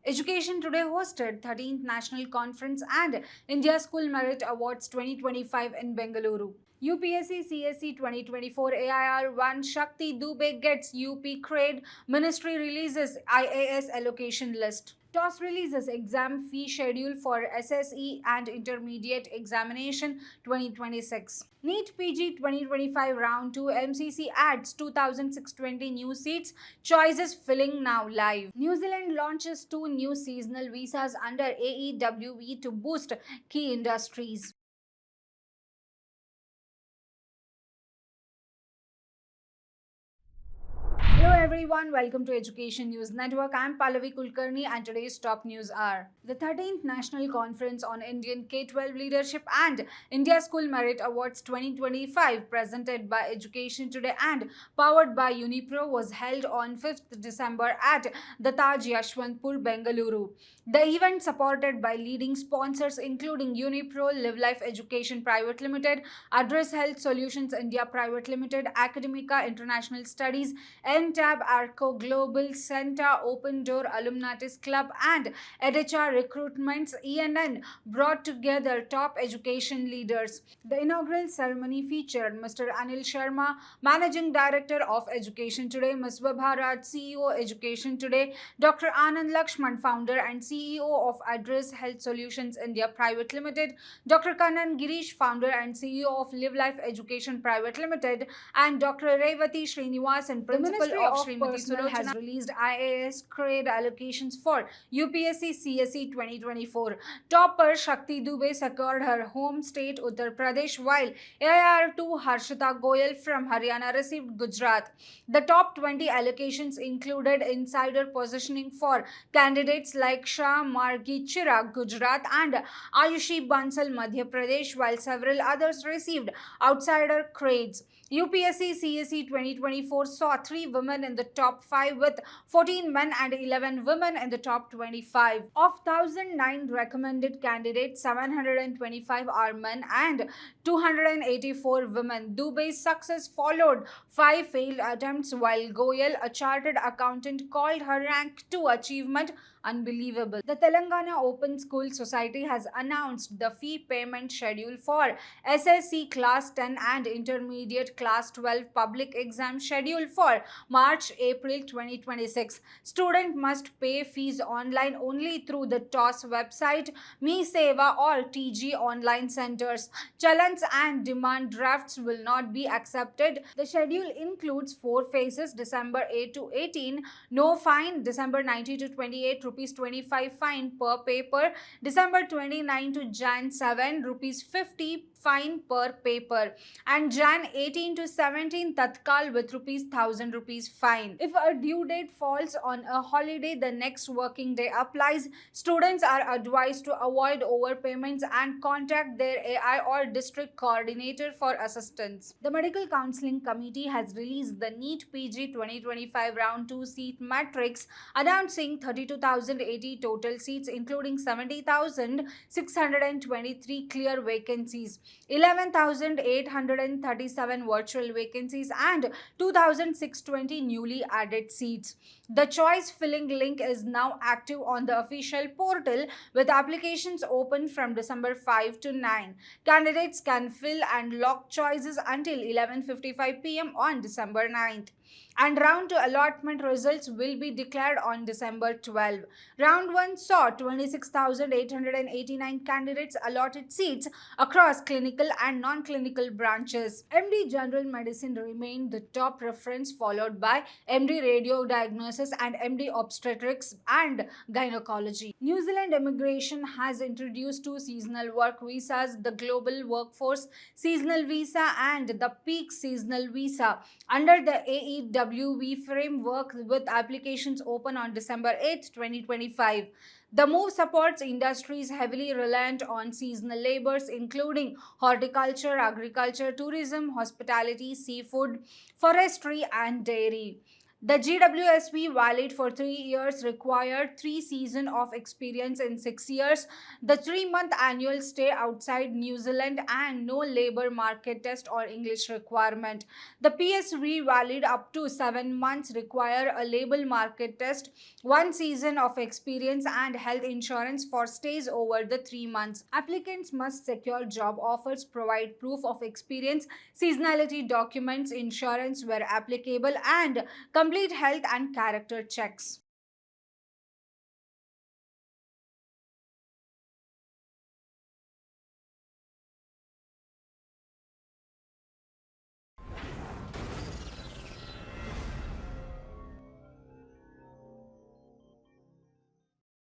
Education Today hosted 13th National Conference and India School Merit Awards 2025 in Bengaluru. UPSC CSE 2024 AIR-1 Shakti Dubey gets UP CRADE Ministry releases IAS allocation list. TOS releases exam fee schedule for SSE and Intermediate Examination 2026. NEET PG 2025 Round 2 MCC adds 2,620 new seats. Choices filling now live. New Zealand launches 2 new seasonal visas under AEWE to boost key industries. Hello everyone, welcome to Education News Network. I'm Pallavi Kulkarni and today's top news are the 13th National Conference on Indian K-12 Leadership and India School Merit Awards 2025 presented by Education Today and powered by Unipro was held on 5th December at the Taj Yashwantpur, Bengaluru. The event supported by leading sponsors including Unipro, Live Life Education Private Limited, Address Health Solutions India Private Limited, Academica International Studies, NTAB, Arco Global Center, Open Door, Alumnatis Club, and EdHR Recruitments ENN brought together top education leaders. The inaugural ceremony featured Mr. Anil Sharma, Managing Director of Education Today, Ms. Vibha Raj, CEO Education Today, Dr. Anand Lakshman, Founder and CEO of Address Health Solutions India Private Limited, Dr. Kannan Girish, Founder and CEO of Live Life Education Private Limited, and Dr. Revati Srinivasan, Principal of Srimati Sulochana, has released IAS grade allocations for UPSC CSE 2024. Topper Shakti Dubey secured her home state Uttar Pradesh, while AIR2 Harshita Goyal from Haryana received Gujarat. The top 20 allocations included insider positioning for candidates like Shah Margi Chirag, Gujarat, and Ayushi Bansal, Madhya Pradesh, while several others received outsider grades. UPSC CSE 2024 saw 3 women in the top 5 with 14 men and 11 women in the top 25. Of 1,009 recommended candidates, 725 are men and 284 women. Dubey's success followed 5 failed attempts, while Goyal, a chartered accountant, called her rank 2 achievement unbelievable. The Telangana Open School Society has announced the fee payment schedule for SSC Class 10 and Intermediate Class 12 public exam schedule for March-April 2026. Student must pay fees online only through the TOS website, Me Seva or TG online centers. Challans and demand drafts will not be accepted. The schedule includes 4 phases: December 8 to 18, no fine; December 19 to 28, rupees 25 fine per paper; December 29 to Jan 7, rupees 50 fine per paper; and Jan 18 to 17, Tatkal with rupees 1000 rupees fine. If a due date falls on a holiday, the next working day applies. Students are advised to avoid overpayments and contact their AI or district coordinator for assistance. The Medical Counseling Committee has released the NEET PG 2025 Round 2 seat matrix, announcing 32,080 total seats, including 70,623 clear vacancies, 11,837 virtual vacancies, and 2,620 newly added seats. The choice filling link is now active on the official portal, with applications open from December 5 to 9. Candidates can fill and lock choices until 11:55 p.m. on December 9th. And round 2 allotment results will be declared on December 12. Round 1 saw 26,889 candidates allotted seats across clinical and non-clinical branches. MD General Medicine remained the top preference, followed by MD Radio Diagnosis and MD Obstetrics and Gynecology. New Zealand Immigration has introduced 2 seasonal work visas: the Global Workforce Seasonal Visa and the Peak Seasonal Visa, under the AEWE framework, with applications open on December 8, 2025. The move supports industries heavily reliant on seasonal labors, including horticulture, agriculture, tourism, hospitality, seafood, forestry, and dairy. The GWSB valid for 3 years, required 3 seasons of experience in 6 years, the 3-month annual stay outside New Zealand, and no labor market test or English requirement. The PSV valid up to 7 months, require a labor market test, 1 season of experience, and health insurance for stays over the 3 months. Applicants must secure job offers, provide proof of experience, seasonality documents, insurance where applicable, and complete health and character checks.